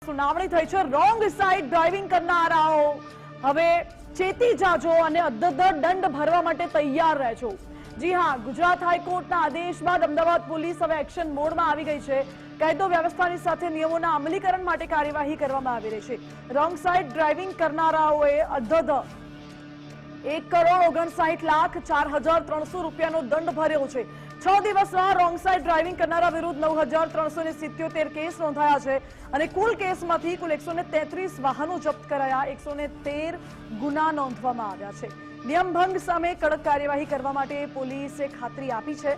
સુનાવણી થઈ છે। રોંગ સાઈડ ડ્રાઇવિંગ કરનારાઓ હવે ચેતી જાજો અને અધ્ધર દંડ ભરવા માટે તૈયાર રહેજો। જી હા, ગુજરાત હાઈકોર્ટના આદેશ બાદ અમદાવાદ પોલીસ હવે એક્શન મોડમાં આવી ગઈ છે। કાયદો વ્યવસ્થાની સાથે નિયમોના અમલીકરણ માટે કાર્યવાહી કરવામાં આવી રહી છે। રોંગ સાઈડ ડ્રાઇવિંગ કરનારાઓએ અધ્ધર 1,59,04,300 રૂપિયાનો દંડ ભર્યો છે। 6 દિવસમાં રોંગ સાઈડ ડ્રાઇવિંગ કરનારા વિરુદ્ધ 9,377 કેસ નોંધાયા છે અને કુલ કેસમાંથી કુલ 133 વાહનો જપ્ત કરાયા, 113 ગુના નોંધવામાં આવ્યા છે। નિયમ ભંગ સામે કડક કાર્યવાહી કરવા માટે પોલીસે ખાતરી આપી છે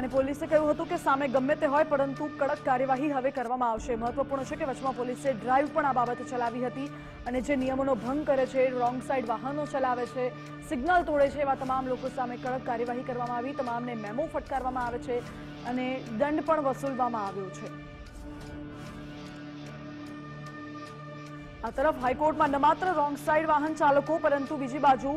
અને પોલીસે કહ્યું હતું કે સામે ગમે તે હોય પરંતુ કડક કાર્યવાહી હવે કરવામાં આવશે। મહત્વપૂર્ણ છે કે વચમાં પોલીસે ડ્રાઈવ પણ આ બાબતે ચલાવી હતી અને જે નિયમોનો ભંગ કરે છે, રોંગ સાઈડ વાહનો ચલાવે છે, સિગ્નલ તોડે છે, એવા તમામ લોકો સામે કડક કાર્યવાહી કરવામાં આવી। તમામને મેમો ફટકારવામાં આવે છે અને દંડ પણ વસૂલવામાં આવ્યો છે। આ તરફ હાઈકોર્ટમાં ન માત્ર રોંગ સાઈડ વાહન ચાલકો પરંતુ બીજી બાજુ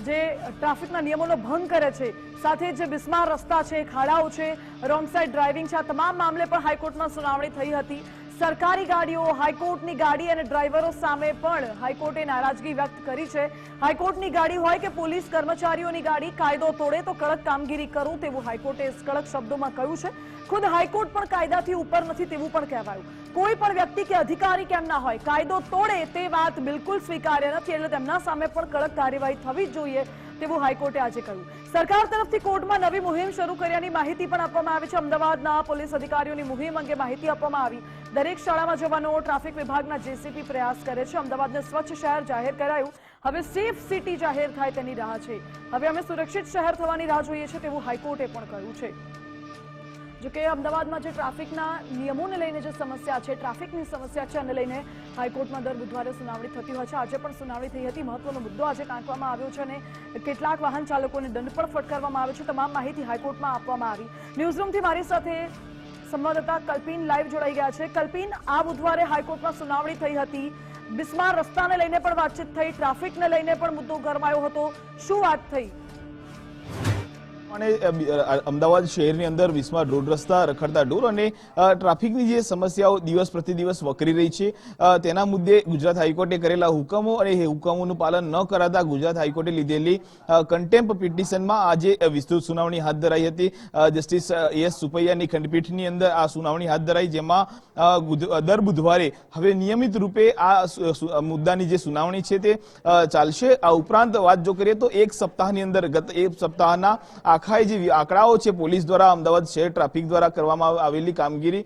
જે ટ્રાફિકના નિયમોનો ભંગ કરે છે, સાથે જે બિસ્માર રસ્તા છે, ખાડાઓ છે, રોંગ સાઈડ ડ્રાઇવિંગ છે, આ તમામ મામલે પણ હાઈકોર્ટમાં સુનાવણી થઈ હતી। સરકારી ગાડીઓ, હાઈકોર્ટની ગાડી અને ડ્રાઈવરો સામે પણ હાઈકોર્ટે નારાજગી વ્યક્ત કરી છે। હાઈકોર્ટની ગાડી હોય કે પોલીસ કર્મચારીઓની ગાડી, કાયદો તોડે તો કડક કામગીરી કરું તેવું હાઈકોર્ટે કડક શબ્દોમાં કહ્યું છે। ખુદ હાઈકોર્ટ પણ કાયદાથી ઉપર નથી તેવું પણ કહેવાયું। કોઈ પણ વ્યક્તિ કે અધિકારી કેમ ના હોય, કાયદો તોડે તે વાત બિલકુલ સ્વીકાર્ય નથી, એટલે તેમના સામે પણ કડક કાર્યવાહી થવી જ જોઈએ તેવું હાઈકોર્ટે આજે કહ્યું। સરકાર તરફથી કોર્ટમાં નવી મુહિમ શરૂ કર્યાની માહિતી પણ આપવામાં આવી છે। અમદાવાદના પોલીસ અધિકારીઓની મુહિમ અંગે માહિતી આપવામાં આવી। દરેક શાળામાં જવાનો ટ્રાફિક વિભાગના જેસીપી પ્રયાસ કરે છે। અમદાવાદને સ્વચ્છ શહેર જાહેર કરાયું, હવે સેફ સિટી જાહેર થાય તેની રાહ છે। હવે અમે સુરક્ષિત શહેર થવાની રાહ જોઈએ છીએ તેવું હાઈકોર્ટે પણ કહ્યું છે। જોકે અમદાવાદમાં જે ટ્રાફિકના નિયમોને લઈને જે સમસ્યા છે, ટ્રાફિકની સમસ્યા છે, અને લઈને હાઈકોર્ટમાં દર બુધવારે સુનાવણી થતી હોય છે। આજે પણ સુનાવણી થઈ હતી। મહત્વનો મુદ્દો આજે ટાંકવામાં આવ્યો છે અને કેટલાક વાહન ચાલકોને દંડ પણ ફટકારવામાં આવ્યો છે। તમામ માહિતી હાઈકોર્ટમાં આપવામાં આવી। ન્યૂઝરૂમથી મારી સાથે સંવાદદાતા કલ્પિન લાઈવ જોડાઈ ગયા છે। કલ્પિન, આ બુધવારે હાઈકોર્ટમાં સુનાવણી થઈ હતી। બિસ્માર રસ્તાને લઈને પણ વાતચીત થઈ, ટ્રાફિકને લઈને પણ મુદ્દો ગરમાયો હતો, શું વાત થઈ? અમદાવાદ શહેરની અંદર બિસ્માર રોડ રસ્તા, રખડતા ઢોર અને ટ્રાફિકની જે સમસ્યાઓ દિવસ પ્રતિદિવસ વકરી રહી છે, તેના મુદ્દે ગુજરાત હાઈકોર્ટે કરેલા હુકમો અને એ હુકમોનું પાલન ન કરાતા ગુજરાત હાઈકોર્ટે લીધેલી કન્ટેમ્પ પિટિશનમાં આજે વિસ્તૃત સુનાવણી હાથ ધરાઈ હતી। જસ્ટિસ એસ સુપૈયાની ખંડપીઠની અંદર આ સુનાવણી હાથ ધરાઈ, જેમાં દર બુધવારે હવે નિયમિત રૂપે આ મુદ્દાની જે સુનાવણી છે તે ચાલશે। આ ઉપરાંત વાત જો કરીએ તો એક સપ્તાહની અંદર, ગત એક સપ્તાહના આખા જે આંકડાઓ છે પોલીસ દ્વારા, અમદાવાદ શહેર ટ્રાફિક દ્વારા કરવામાં આવેલી કામગીરી,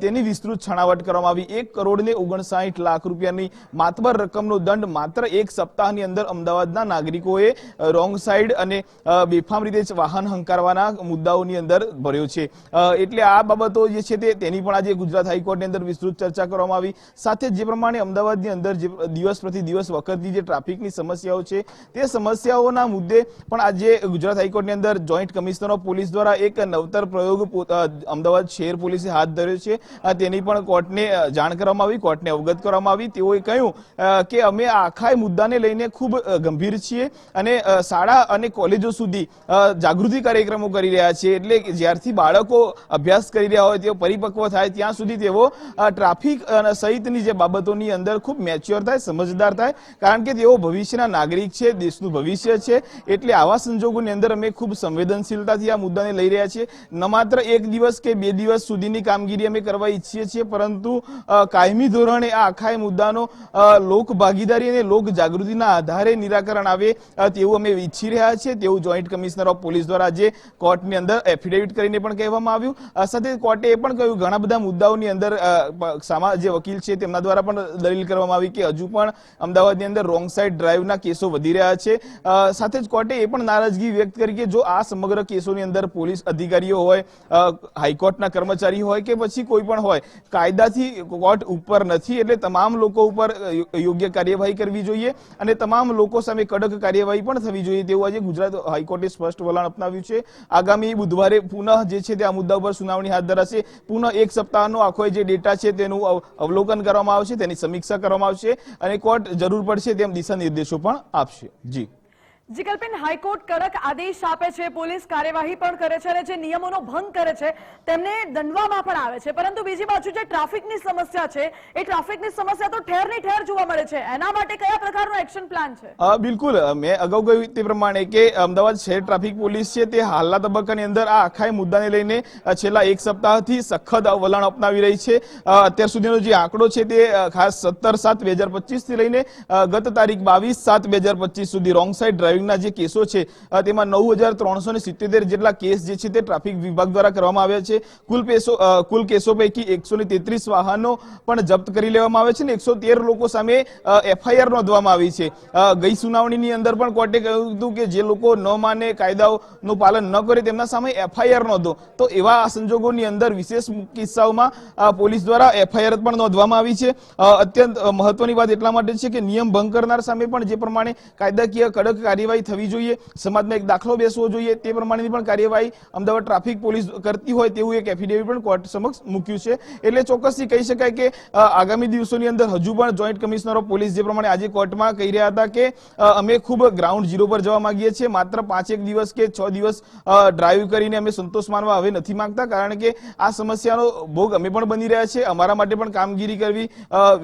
તેની વિસ્તૃત છણાવટ કરવામાં આવી। 1,59,00,000 રૂપિયાની માતબર રકમનો દંડ માત્ર એક સપ્તાહની અંદર અમદાવાદના નાગરિકોએ રોંગ સાઈડ અને બેફામ રીતે વાહન હંકારવાના મુદ્દાઓની અંદર ભર્યો છે। એટલે આ બાબતો જે છે તેની પણ આજે ગુજરાત હાઈકોર્ટની અંદર વિસ્તૃત ચર્ચા કરવામાં આવી। સાથે જે પ્રમાણે અમદાવાદની અંદર જે દિવસ પ્રતિ દિવસ વખતની જે ટ્રાફિકની સમસ્યાઓ છે તે સમસ્યાઓના મુદ્દે પણ આજે ગુજરાત હાઈકોર્ટની અંદર જોઈન્ટ કમિશનર ઓફ પોલીસ દ્વારા એક નવતર પ્રયોગ અમદાવાદ શહેર પોલીસે હાથ ધર્યો છે। તેની પણ કોર્ટને જાણ કરવામાં આવી, કોર્ટને અવગત કરવામાં આવી। તેઓએ કહ્યું કે અમે આખા મુદ્દાને લઈને ખૂબ ગંભીર છીએ અને શાળા અને કોલેજો સુધી જાગૃતિ કાર્યક્રમો કરી રહ્યા છે। એટલે જ્યારથી બાળકો અભ્યાસ કરી રહ્યા હોય, તેઓ પરિપક્વ થાય ત્યાં સુધી તેઓ ટ્રાફિક સહિતની જે બાબતોની અંદર ખૂબ મેચ્યોર થાય, સમજદાર થાય, કારણ કે તેઓ ભવિષ્યના નાગરિક છે, દેશનું ભવિષ્ય છે। એટલે આવા સંજોગોની અંદર અમે ખૂબ સંવેદનશીલતાથી આ મુદ્દાને લઈ રહ્યા છીએ। ન માત્ર એક દિવસ કે બે દિવસ સુધીની કામગીરી અમે કરવા ઈચ્છીએ છીએ, પરંતુ કાયમી ધોરણે આ આખા મુદ્દાનો લોક ભાગીદારી અને લોક જાગૃતિના આધારે નિરાકરણ આવે તેવું અમે ઈચ્છી રહ્યા છીએ, તેવું જોઈન્ટ કમિશનર ઓફ પોલીસ દ્વારા આજે કોર્ટની અંદર એફિડેવિટ કરીને પણ કહેવામાં આવ્યું। સાથે કોર્ટે એ પણ કહ્યું ઘણા બધા મુદ્દાઓની અંદર જે વકીલ છે તેમના દ્વારા પણ દલીલ કરવામાં આવી કે હજુ પણ અમદાવાદની અંદર રોંગ સાઈડ ડ્રાઈવના કેસો વધી રહ્યા છે। સાથે જ કોર્ટે એ પણ નારાજગી વ્યક્ત કરી કે જો આ સમગ્ર કેસોની અંદર પોલીસ અધિકારીઓ હોય, હાઈકોર્ટના કર્મચારી હોય કે પછી કોઈ પણ હોય, કાયદાથી કોર્ટ ઉપર નથી, એટલે તમામ લોકો ઉપર યોગ્ય કાર્યવાહી કરવી જોઈએ અને તમામ લોકો સામે કડક કાર્યવાહી પણ થવી જોઈએ તેવું આજે ગુજરાત હાઈકોર્ટે સ્પષ્ટ વલણ અપનાવ્યું છે। આગામી બુધવારે પુનઃ જે છે તે આ મુદ્દા ઉપર સુનાવણી હાથ ધરાશે। પુનઃ એક સપ્તાહનો આખો જે ડેટા છે તેનું અવલોકન કરવામાં આવશે, તેની સમીક્ષા કરવામાં આવશે અને કોર્ટ જરૂર પડશે તેમ દિશા નિર્દેશો પણ આપશે। જી જી કલ્પિન, હાઈકોર્ટ કડક આદેશ આપે છે, પોલીસ કાર્યવાહી પણ કરે છે અને જે નિયમોનો ભંગ કરે છે તેમને દંડવામાં પણ આવે છે, પરંતુ બીજી બાજુ જે ટ્રાફિકની સમસ્યા છે એ ટ્રાફિકની સમસ્યા તો ઠેરની ઠેર જોવા મળે છે. એના માટે કયા પ્રકારનો એક્શન પ્લાન છે? બિલકુલ, મેં અગાઉ કહ્યું તે પ્રમાણે કે અમદાવાદ શહેર ટ્રાફિક પોલીસ છે તે હાલના તબક્કાની અંદર આ આખા મુદ્દાને લઈને છેલ્લા એક સપ્તાહથી સખત વલણ અપનાવી રહી છે. અત્યાર સુધીનો જે આંકડો છે તે ખાસ 17/7/2025 થી લઈને ગત તારીખ 22/7/2025 સુધી રોંગ સાઇડ ડ્રાઇવિંગના જે કેસો છે તેમાં 9377 જેટલા કેસ જે છે તે ટ્રાફિક વિભાગ દ્વારા કરવામાં આવ્યા છે. કુલ કેસો પૈકી 133 વાહનો પણ જપ્ત કરી લેવામાં આવે છે અને 113 લોકો સામે એફઆઈઆર નોંધવામાં આવી છે. ગઈ સુનાવણીની અંદર પણ કોર્ટે કહ્યું હતું કે જે લોકો ન માને, કાયદાઓનું પાલન ન કરે તેમના સામે એફઆઈઆર નોંધો. તો એવા સંજોગોની અંદર વિશેષ કિસ્સાઓમાં પોલીસ દ્વારા એફઆઈઆર પણ નોંધવામાં આવી છે. અત્યંત મહત્વની વાત એટલા માટે છે કે નિયમ ભંગ કરનાર સામે પણ જે પ્રમાણે કાયદાકીય કડક કાર્યવાહી થવી જોઈએ, સમાજમાં એક દાખલો બેસવો જોઈએ, તે પ્રમાણેની પણ કાર્યવાહી અમદાવાદ ટ્રાફિક પોલીસ કરતી હોય તેવું એક એફિડેવિટ પણ કોર્ટ સમક્ષ મૂક્યું છે. એટલે ચોક્કસથી કહી શકાય કે આગામી દિવસોની અંદર હજુ પણ જોઈન્ટ કમિશનર ઓફ પોલીસ જે પ્રમાણે આજે કોર્ટમાં કહી રહ્યા હતા કે અમે ખૂબ ગ્રાઉન્ડ ઝીરો પર જવા માંગીએ છીએ, માત્ર 5 દિવસ કે 6 દિવસ ડ્રાઈવ કરીને અમે સંતોષ માનવા હવે નથી માંગતા, કારણ કે આ સમસ્યાનો ભોગ અમે પણ બની રહ્યા છે, અમારા માટે પણ કામગીરી કરવી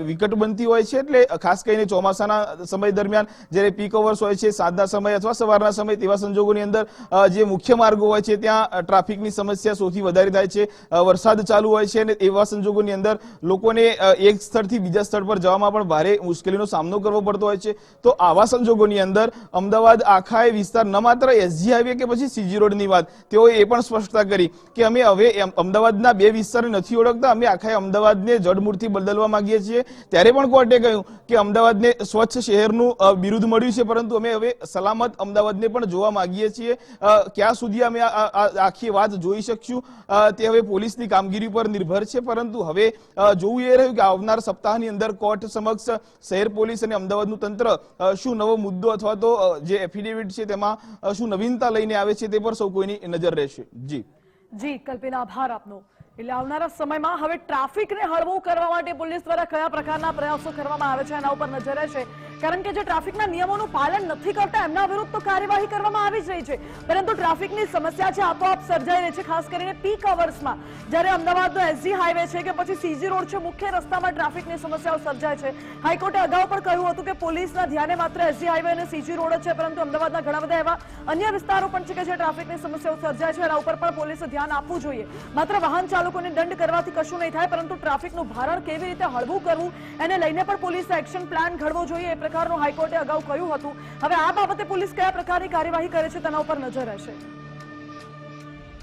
વિકટ બનતી હોય છે. એટલે ખાસ કરીને ચોમાસાના સમય દરમિયાન જ્યારે પીક અવર્સ હોય છે, સાંજના સમય અથવા સવારના સમય, તેવા સંજોગોની અંદર જે મુખ્ય માર્ગો હોય છે ત્યાં ટ્રાફિકની સમસ્યા સૌથી વધારે થાય છે. વરસાદ ચાલુ હોય છે અને એવા સંજોગોની અંદર લોકોને એક સ્થળથી બીજા સ્થળ પર જવામાં પણ ભારે મુશ્કેલીનો સામનો કરવો પડતો હોય છે. તો આવા સંજોગોની અંદર અમદાવાદ આખા વિસ્તાર, ન માત્ર એસજી હાઈવે કે પછી સીજી રોડની વાત, તેઓએ એ પણ સ્પષ્ટતા કરી કે અમે હવે અમદાવાદના બે વિસ્તારને નથી ઓળખતા, અમે આખા અમદાવાદને જડમૂળથી બદલવા માંગીએ છીએ. ત્યારે પણ કોર્ટે કહ્યું કે અમદાવાદને સ્વચ્છ શહેરનું બિરુદ મળ્યું છે, પરંતુ અમે હવે સલામત અમદાવાદને પણ જોવા માંગીએ છીએ. ક્યાં સુધી અમે આખી વાત જોઈ શકશું તે હવે પોલીસની કામગીરી પર નિર્ભર છે, પરંતુ હવે જોવું એ રહ્યું કે આવનાર સપ્તાહની અંદર કોર્ટ સમક્ષ શહેર પોલીસ અને અમદાવાદનું તંત્ર શું નવો મુદ્દો અથવા તો જે એફિડેવિટ છે તેમાં શું નવીનતા લઈને આવે છે તે પર સૌ કોઈની નજર રહેશે. જી કલ્પિના, આભાર આપનો. એટલે આવનારા સમયમાં હવે ટ્રાફિકને હળવું કરવા માટે પોલીસ દ્વારા કયા પ્રકારના પ્રયાસો કરવામાં આવે છે એના ઉપર નજર રહેશે, કારણ કે જે ટ્રાફિકના નિયમોનું પાલન નથી કરતા એમના વિરુદ્ધ તો કાર્યવાહી કરવામાં આવી જ રહી છે, પરંતુ ટ્રાફિકની સમસ્યા છે આપોઆપ સર્જાઈ રહી છે, ખાસ કરીને પીક અવર્સમાં, જ્યારે અમદાવાદનો એસજી હાઈવે છે કે પછી સીજી રોડ છે, મુખ્ય રસ્તામાં ટ્રાફિકની સમસ્યાઓ સર્જાય છે. હાઈકોર્ટે અગાઉ પણ કહ્યું હતું કે પોલીસના ધ્યાને માત્ર એસજી હાઈવે અને સીજી રોડ જ છે, પરંતુ અમદાવાદના ઘણા બધા એવા અન્ય વિસ્તારો પણ છે કે જે ટ્રાફિકની સમસ્યાઓ સર્જાય છે. એના ઉપર પણ પોલીસે ધ્યાન આપવું જોઈએ. માત્ર વાહન ચાલકોને દંડ કરવાથી કશું નહીં થાય, પરંતુ ટ્રાફિકનું ભારણ કેવી રીતે હળવું કરવું એને લઈને પણ પોલીસે એક્શન પ્લાન ઘડવો જોઈએ, એ પ્રકારનું હાઈકોર્ટે અગાઉ કહ્યું હતું. હવે આ બાબતે પોલીસ કયા પ્રકારની કાર્યવાહી કરે છે તેના ઉપર નજર રહેશે.